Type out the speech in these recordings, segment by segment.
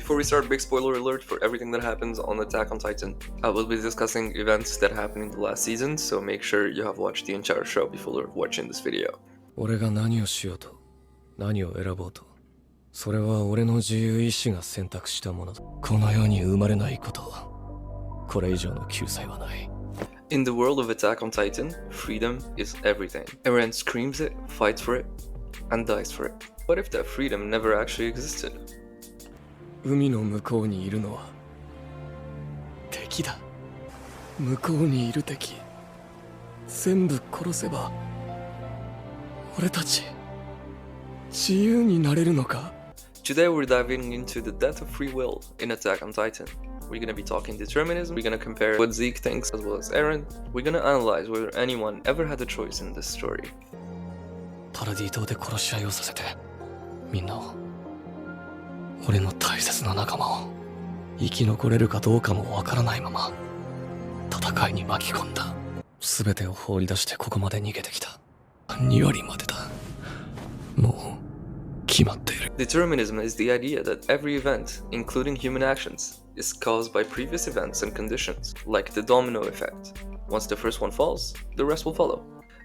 Before we start, big spoiler alert for everything that happens on Attack on Titan. I will be discussing events that happened in the last season, so make sure you have watched the entire show before watching this video. 俺が何をしようと、何を選ぼうと、それは俺の自由意志が選択したものだ。この世に生まれないこと、これ以上の救済はない。In the world of Attack on Titan, freedom is everything. Eren screams it, fights for it, and dies for it. What if that freedom never actually existed? 海の向こうにいるのは敵だ。向こうにいる敵、全部殺せば俺たち自由になれるのか? Today we're diving into the death of free will in Attack on Titan. We're gonna be talking determinism, we're gonna compare what Zeke thinks as well as Eren. We're gonna analyze whether anyone ever had a choice in this story. パラディ島で殺し合いをさせて、みんなを、俺の大切な仲間を生き残れるかどうかもわからないまま戦いに巻き込んだ。全てを放り出してここまで逃げてきた。2割までだ。もう決まっている。Determinism is the idea that every event, including human actions, is caused by previous events and conditions, like the domino effect. Once the first one falls, the rest will follow.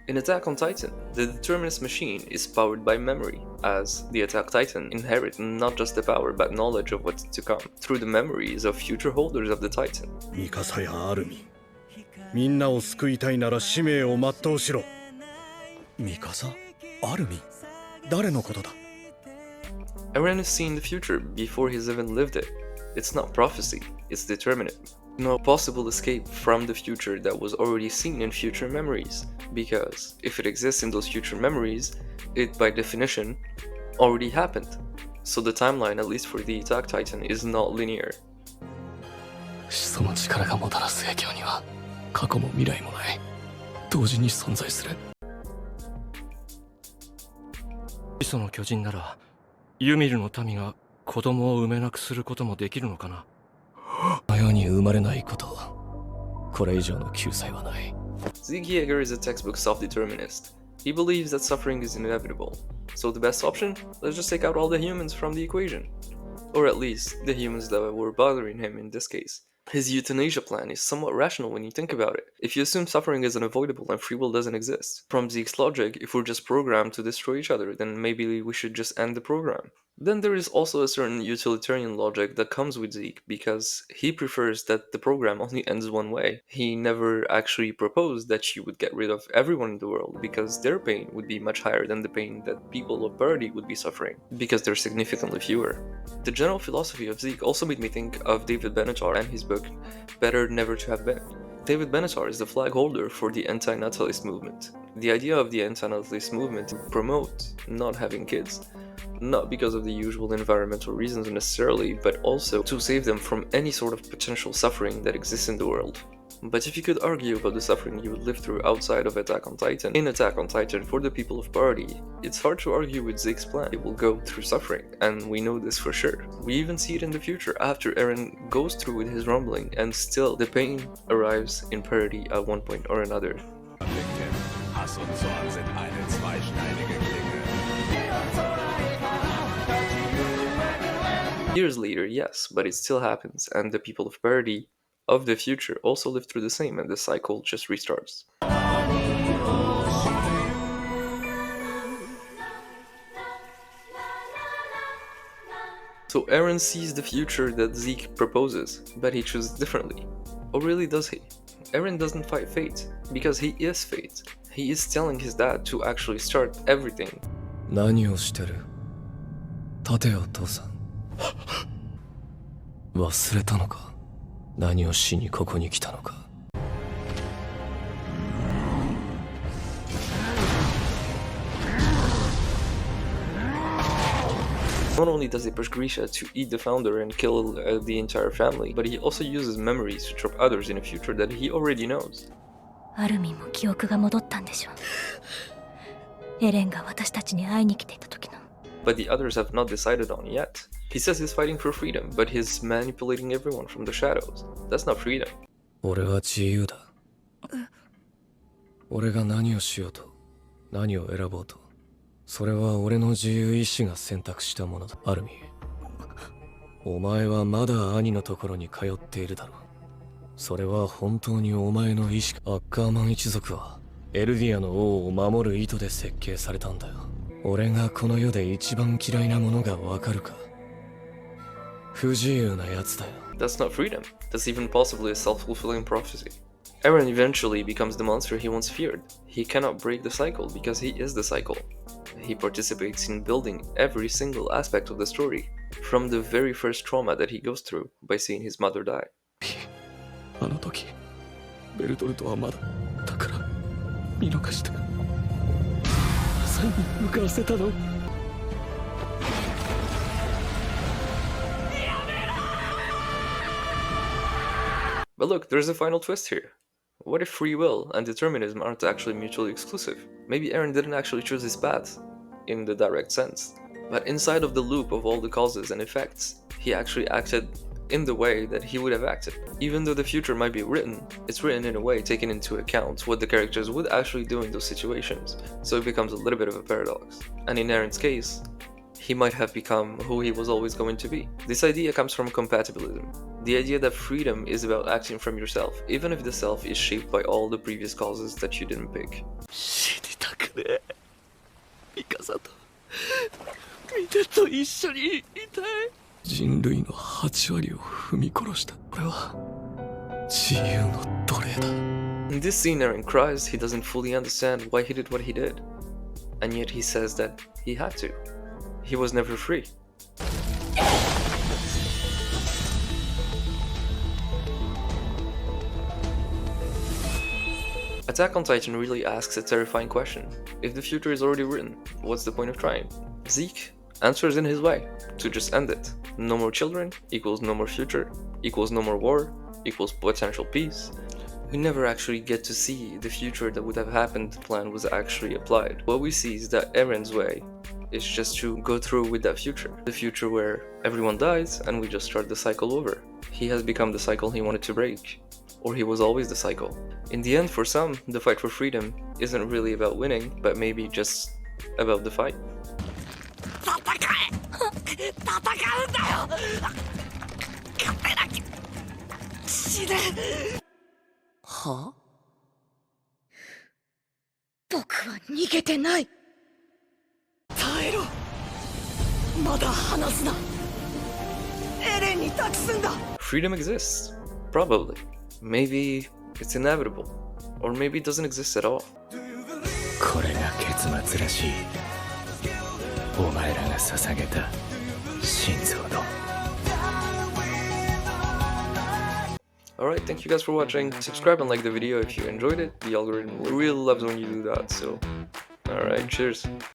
In Attack on Titan, the Determinist machine is powered by memory, as the Attack Titan inherit not just the power but knowledge of what's to come, through the memories of future holders of the Titan. ミカサやアルミ、みんなを救いたいなら使命を全うしろ。ミカサ、アルミ、誰のことだ? Eren is seeing the future before he's even lived it. It's not prophecy, it's determinism. No possible escape from the future that was already seen in future memories, because if it exists in those future memories, it by definition already happened. So the timeline, at least for the Attack Titan, is not linear. 始祖の力がもたらす影響には過去も未来もない。同時に存在する。始祖の巨人ならユミルの民が子供を産めなくすることもできるのかな。この世に生まれないこと、これ以上の救済はない。 Zeke Yeager is a textbook self-determinist. He believes that suffering is inevitable. So the best option? Let's just take out all the humans from the equation. Or at least, the humans that were bothering him in this case. His euthanasia plan is somewhat rational when you think about it, if you assume suffering is unavoidable and free will doesn't exist. From Zeke's logic, if we're just programmed to destroy each other, then maybe we should just end the program. Then there is also a certain utilitarian logic that comes with Zeke, because he prefers that the program only ends one way. He never actually proposed that you would get rid of everyone in the world, because their pain would be much higher than the pain that people of parity would be suffering, because they're significantly fewer. The general philosophy of Zeke also made me think of David Benatar and his book, Better Never to Have Been. David Benatar is the flag holder for the antinatalist movement. The idea of the antinatalist movement to promote not having kids, not because of the usual environmental reasons necessarily, but also to save them from any sort of potential suffering that exists in the world. But if you could argue about the suffering you would live through outside of Attack on Titan, in Attack on Titan for the people of parity, it's hard to argue with Zeke's plan. It will go through suffering, and we know this for sure. We even see it in the future after Eren goes through with his rumbling, and still the pain arrives in parity at one point or another. Hass und Zorn sind eine zweischneidige Klinge. Years later, yes, but it still happens, and the people of parity of the future also live through the same, and the cycle just restarts. So Eren sees the future that Zeke proposes, but he chooses differently. Or really does he? Eren doesn't fight fate, because he is fate. He is telling his dad to actually start everything. 何をしてる? 立てよ父さん。忘れたのか? 何をしにここに来たのか? Not only does he push Grisha to eat the founder and kill the entire family, but he also uses memories to trap others in a future that he already knows. アルミンも記憶が戻ったんでしょう。エレンが私たちに会いに来ていた時の。But the others have not decided on yet. He says he's fighting for freedom, but he's manipulating everyone from the shadows. That's not freedom. 俺は自由だ。俺が何をしようと、何を選ぼうと、それは俺の自由意志が選択したものだ。アルミ、お前はまだ兄のところに通っているだろう。それは本当にお前の意志か。アッカーマン一族はエルディアの王を守る意図で設計されたんだよ。俺がこの世で一番嫌いなものがわかるか。不自由なやつだよ。That's not freedom. That's even possibly a self-fulfilling prophecy. Eren eventually becomes the monster he once feared. He cannot break the cycle because he is the cycle. He participates in building every single aspect of the story, from the very first trauma that he goes through by seeing his mother die. あの時ベルトルトはまだだから見逃した。最後に向かわせたの。But look, there's a final twist here. What if free will and determinism aren't actually mutually exclusive? Maybe Eren didn't actually choose his path, in the direct sense, but inside of the loop of all the causes and effects, he actually acted in the way that he would have acted. Even though the future might be written, it's written in a way taking into account what the characters would actually do in those situations, so it becomes a little bit of a paradox. And in Eren's case, he might have become who he was always going to be. This idea comes from compatibilism, the idea that freedom is about acting from yourself, even if the self is shaped by all the previous causes that you didn't pick. 死にたくねえ。ミカサとミテと一緒にいたい。人類の8割を踏み殺した。これは自由の奴隷だ。 In this scene, Eren cries he doesn't fully understand why he did what he did, and yet he says that he had to. He was never free. Attack on Titan really asks a terrifying question. If the future is already written, what's the point of trying? Zeke answers in his way, to just end it. No more children equals no more future, equals no more war, equals potential peace. We never actually get to see the future that would have happened if the plan was actually applied. What we see is that Eren's way is just to go through with that future. The future where everyone dies and we just start the cycle over. He has become the cycle he wanted to break. Or he was always the cycle. In the end, for some, the fight for freedom isn't really about winning, but maybe just about the fight. はあ？僕は逃げてない。耐えろ。まだ離すな。エレンに託すんだ。 Freedom exists. Probably. Maybe it's inevitable. Or maybe it doesn't exist at all. これが結末らしい。お前らが捧げた心臓の。Alright, thank you guys for watching. Subscribe and like the video if you enjoyed it. The algorithm really loves when you do that, so alright, cheers.